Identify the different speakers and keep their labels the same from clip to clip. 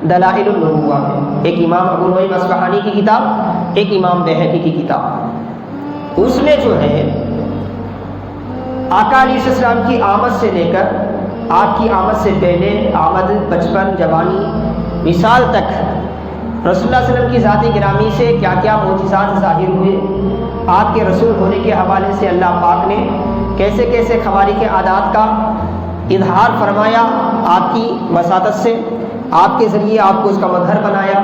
Speaker 1: دلائل النبوہ میں، ایک امام ابو نعیم اصفہانی کی کتاب، ایک امام بیہقی کی کتاب، اس میں جو ہے آقا علیہ السلام کی آمد سے لے کر آپ کی آمد سے پہلے، آمد، بچپن، جوانی، وصال تک رسول اللہ صلی اللہ علیہ وسلم کی ذات گرامی سے کیا کیا معجزات ظاہر ہوئے، آپ کے رسول ہونے کے حوالے سے اللہ پاک نے کیسے کیسے خوارق عادات کا اظہار فرمایا آپ کی وساطت سے، آپ کے ذریعے آپ کو اس کا مظہر بنایا،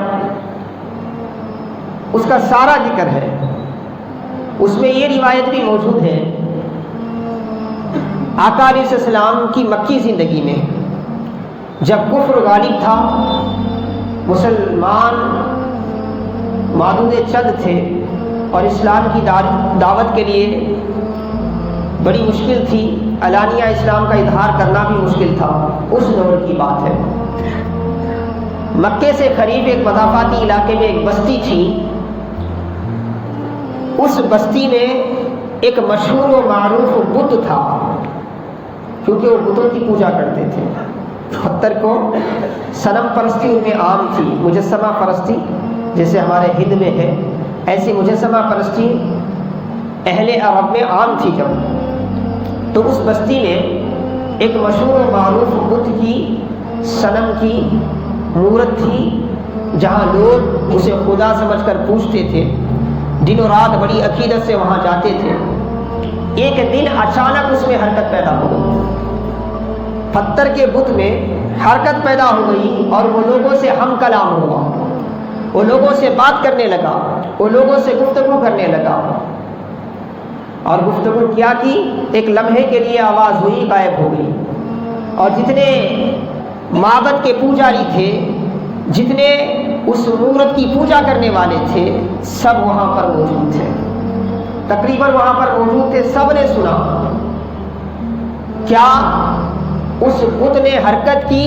Speaker 1: اس کا سارا ذکر ہے۔ اس میں یہ روایت بھی موجود ہے آقا علیہ السلام کی مکی زندگی میں جب کفر غالب تھا، مسلمان معدود چند تھے اور اسلام کی دعوت کے لیے بڑی مشکل تھی، علانیہ اسلام کا اظہار کرنا بھی مشکل تھا، اس دور کی بات ہے۔ مکے سے قریب ایک مضافاتی علاقے میں ایک بستی تھی، اس بستی میں ایک مشہور و معروف بت تھا، کیونکہ وہ بتوں کی پوجا کرتے تھے، پتھر کو صنم پرستی ان میں عام تھی، مجسمہ پرستی جیسے ہمارے ہند میں ہے، ایسی مجسمہ پرستی اہل عرب میں عام تھی جب، تو اس بستی میں ایک مشہور و معروف بت کی صنم کی مورت تھی، جہاں لوگ اسے خدا سمجھ کر پوجتے تھے، دن و رات بڑی عقیدت سے وہاں جاتے تھے۔ ایک دن اچانک اس میں حرکت پیدا ہو گئی، پتھر کے بت میں حرکت پیدا ہو گئی اور وہ لوگوں سے ہم کلام ہوا، وہ لوگوں سے بات کرنے لگا، وہ لوگوں سے گفتگو کرنے لگا، اور گفتگو کیا کی ایک لمحے کے لیے آواز ہوئی، غائب ہو گئی، اور جتنے معبد کے پوجاری تھے، جتنے اس مورت کی پوجا کرنے والے تھے، سب وہاں پر موجود تھے، تقریباً وہاں پر موجود تھے، سب نے سنا کیا اس بت نے حرکت کی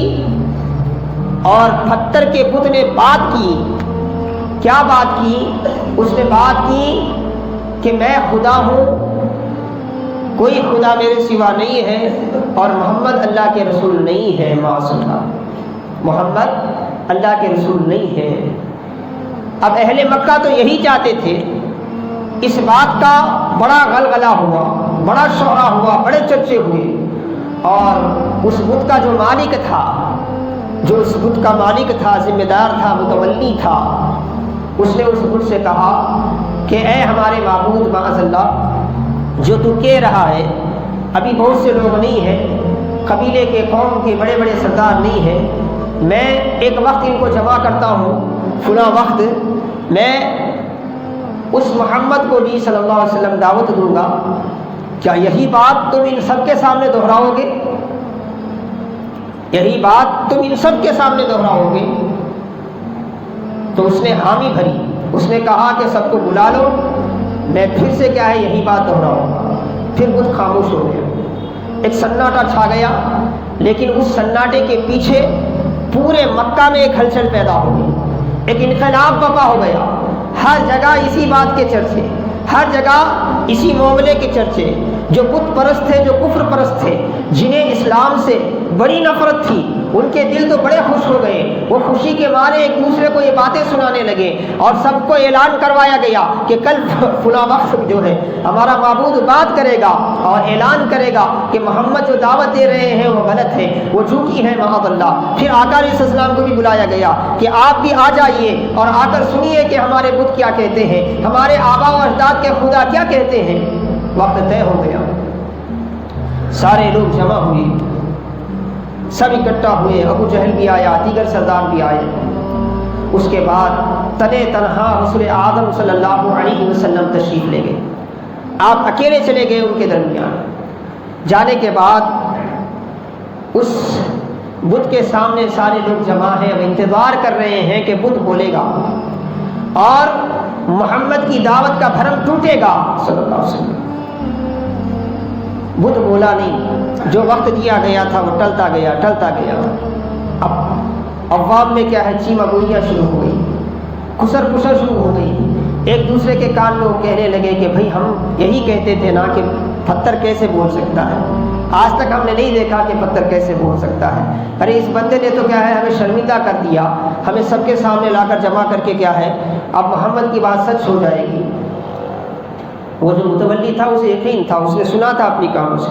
Speaker 1: اور پتھر کے بت نے بات کی۔ کیا بات کی؟ اس نے بات کی کہ میں خدا ہوں، کوئی خدا میرے سوا نہیں ہے، اور محمد اللہ کے رسول نہیں ہے، معصوم، محمد اللہ کے رسول نہیں ہے۔ اب اہل مکہ تو یہی چاہتے تھے، اس بات کا بڑا غلغلہ ہوا، بڑا شہرا ہوا، بڑے چرچے ہوئے، اور اس بت کا جو مالک تھا، جو اس بت کا مالک تھا، ذمہ دار تھا، متولی تھا، اس نے اس بت سے کہا کہ اے ہمارے معبود معاذ اللہ، جو تو کہہ رہا ہے، ابھی بہت سے لوگ نہیں ہیں، قبیلے کے، قوم کے بڑے بڑے سردار نہیں ہیں، میں ایک وقت ان کو جمع کرتا ہوں، فلاں وقت میں اس محمد کو بھی صلی اللہ علیہ وسلم دعوت دوں گا، کیا یہی بات تم ان سب کے سامنے دہراؤ گے؟ یہی بات تم ان سب کے سامنے دہراؤ گے؟ تو اس نے حامی بھری، اس نے کہا کہ سب کو بلا لو، میں پھر سے کیا ہے یہی بات دہراؤں گا۔ پھر بت خاموش ہو گیا، ایک سناٹا چھا گیا، لیکن اس سناٹے کے پیچھے پورے مکہ میں ایک ہلچل پیدا ہو گئی، ایک انقلاب برپا ہو گیا، ہر جگہ اسی بات کے چرچے، ہر جگہ اسی معاملے کے چرچے۔ جو بت پرست تھے، جو کفر پرست تھے، جنہیں اسلام سے بڑی نفرت تھی، ان کے دل تو بڑے خوش ہو گئے، وہ خوشی کے مارے ایک دوسرے کو یہ باتیں سنانے لگے، اور سب کو اعلان کروایا گیا کہ کل فلاں وقت جو ہے ہمارا معبود بات کرے گا اور اعلان کرے گا کہ محمد جو دعوت دے رہے ہیں وہ غلط ہے، وہ جھوٹی ہے، معاذ اللہ۔ پھر آقا علیہ السلام کو بھی بلایا گیا کہ آپ بھی آ جائیے اور آ کر سنیے کہ ہمارے بت کیا کہتے ہیں، ہمارے آبا و اجداد کے خدا کیا کہتے ہیں۔ وقت طے ہو گیا، سارے لوگ جمع ہوئے، سب اکٹھا ہوئے، ابو جہل بھی آیا، دیگر سردار بھی آئے۔ اس کے بعد تنے تنہا رسول اعظم صلی اللہ علیہ وسلم تشریف لے گئے، آپ اکیلے چلے گئے ان کے درمیان۔ جانے کے بعد اس بت کے سامنے سارے لوگ جمع ہیں، وہ انتظار کر رہے ہیں کہ بت بولے گا اور محمد کی دعوت کا بھرم ٹوٹے گا صلی اللہ علیہ وسلم۔ بت بولا نہیں، جو وقت دیا گیا تھا وہ ٹلتا گیا ٹلتا گیا۔ اب عوام میں کیا ہے، چیمہ گوئیاں شروع ہو گئی، کسر پسر شروع ہو گئی، ایک دوسرے کے کان میں وہ کہنے لگے کہ بھئی ہم یہی کہتے تھے نا کہ پتھر کیسے بول سکتا ہے، آج تک ہم نے نہیں دیکھا کہ پتھر کیسے بول سکتا ہے. ارے اس بندے نے تو کیا ہے ہمیں شرمندہ کر دیا, ہمیں سب کے سامنے لا کر جمع کر کے کیا ہے اب محمد کی بات سچ ہو جائے گی. وہ جو متولی تھا اسے یقین تھا, اس نے سنا تھا اپنی کانوں سے.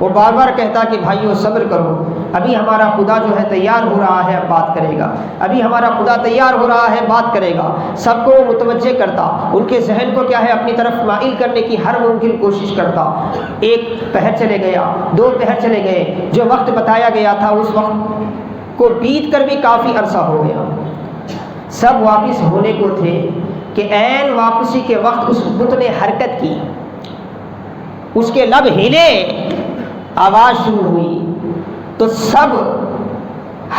Speaker 1: وہ بار بار کہتا کہ بھائیو صبر کرو, ابھی ہمارا خدا جو ہے تیار ہو رہا ہے, اب بات کرے گا, ابھی ہمارا خدا تیار ہو رہا ہے, بات کرے گا. سب کو متوجہ کرتا, ان کے ذہن کو کیا ہے اپنی طرف مائل کرنے کی ہر ممکن کوشش کرتا. ایک پہر چلے گیا, 2 پہر چلے گئے, جو وقت بتایا گیا تھا اس وقت کو بیت کر بھی کافی عرصہ ہو گیا. سب واپس ہونے کو تھے کہ عین واپسی کے وقت اس بت نے حرکت کی, اس کے لب ہلے, آواز شروع ہوئی, تو سب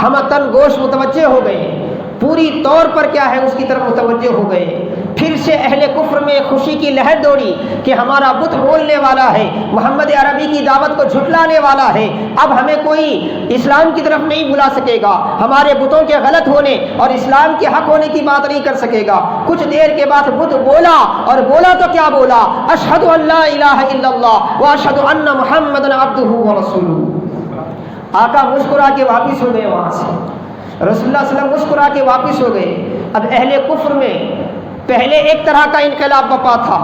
Speaker 1: ہمتن گوش متوجہ ہو گئے, پوری طور پر کیا ہے اس کی طرف متوجہ ہو گئے. پھر سے اہل کفر میں خوشی کی لہر دوڑی کہ ہمارا بت بولنے والا ہے, محمد عربی کی دعوت کو جھٹلانے والا ہے, اب ہمیں کوئی اسلام کی طرف نہیں بلا سکے گا, ہمارے بتوں کے غلط ہونے اور اسلام کے حق ہونے کی بات نہیں کر سکے گا. کچھ دیر کے بعد بت بولا, اور بولا تو کیا بولا, اشہد ان لا الہ الا اللہ واشہد ان محمد عبدہ ورسولہ. آقا مسکرا کے واپس ہو گئے وہاں سے, رسول اللہ صلی اللہ علیہ وسلم مسکرا کے واپس ہو گئے. اب اہل کفر میں پہلے ایک طرح کا انقلاب بپا تھا,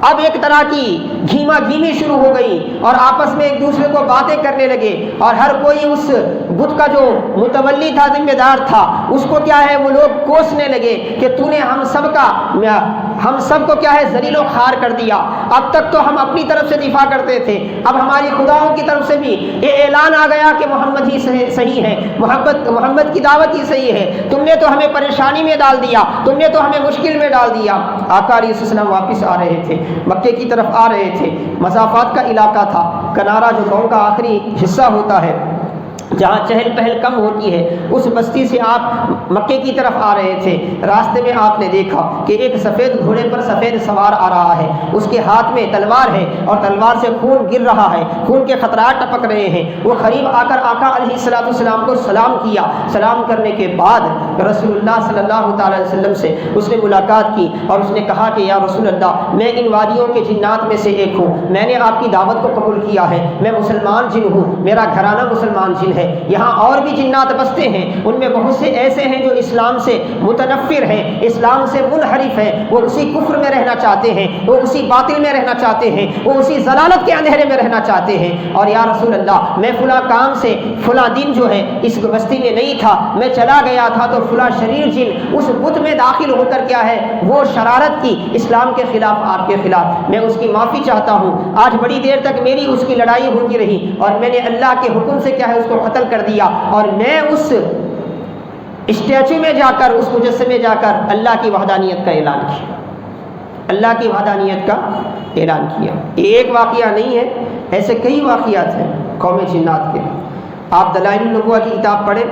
Speaker 1: اب ایک طرح کی گھیما گھیمی شروع ہو گئی, اور آپس میں ایک دوسرے کو باتیں کرنے لگے, اور ہر کوئی اس بت کا جو متولی تھا, ذمہ دار تھا, اس کو کیا ہے وہ لوگ کوسنے لگے کہ تو نے ہم سب کو کیا ہے ذلیل و خوار کر دیا. اب تک تو ہم اپنی طرف سے دفاع کرتے تھے, اب ہماری خداؤں کی طرف سے بھی یہ اعلان آ گیا کہ محمد ہی صحیح ہے, محمد کی دعوت ہی صحیح ہے, تم نے تو ہمیں پریشانی میں ڈال دیا, تم نے تو ہمیں مشکل میں ڈال دیا. آقا علیہ السلام واپس آ رہے تھے, مکے کی طرف آ رہے تھے. مسافات کا علاقہ تھا, کنارہ جو گاؤں کا آخری حصہ ہوتا ہے جہاں چہل پہل کم ہوتی ہے, اس بستی سے آپ مکے کی طرف آ رہے تھے. راستے میں آپ نے دیکھا کہ ایک سفید گھوڑے پر سفید سوار آ رہا ہے, اس کے ہاتھ میں تلوار ہے, اور تلوار سے خون گر رہا ہے, خون کے خطرات ٹپک رہے ہیں. وہ قریب آ کر آقا علیہ السلام کو سلام کیا. سلام کرنے کے بعد رسول اللہ صلی اللہ تعالی علیہ وسلم سے اس نے ملاقات کی, اور اس نے کہا کہ یا رسول اللہ, میں ان وادیوں کے جنات میں سے ایک ہوں, میں نے آپ کی دعوت کو قبول کیا ہے, میں مسلمان جن ہوں, میرا گھرانہ مسلمان جن ہے. یہاں اور بھی جنات بستے ہیں, ان میں بہت سے ایسے ہیں جو اسلام سے متنفر ہیں, اسلام سے منحرف ہیں, وہ اسی کفر میں رہنا چاہتے ہیں, وہ اسی باطل میں رہنا چاہتے ہیں, وہ اسی ضلالت کے اندھیرے میں رہنا چاہتے ہیں. اور یا رسول اللہ, میں فلاں کام سے فلاں دن جو ہے اس بستی میں نہیں تھا, میں چلا گیا تھا, تو فلاں شریر جن اس بت میں داخل ہو کر کیا ہے وہ شرارت کی اسلام کے خلاف, آپ کے خلاف, میں اس کی معافی چاہتا ہوں. آج بڑی دیر تک میری اس کی لڑائی ہوتی رہی, اور میں نے اللہ کے حکم سے کیا ہے اس کو قتل کر دیا, اور میں اس اسٹیچو میں جا کر, اس مجسمے میں جا کر اللہ کی وحدانیت کا اعلان کیا, اللہ کی وحدانیت کا اعلان کیا. ایک واقعہ نہیں ہے, ایسے کئی واقعات ہیں قوم جنات کے. آپ دلائل النبوہ کی کتاب پڑھیں,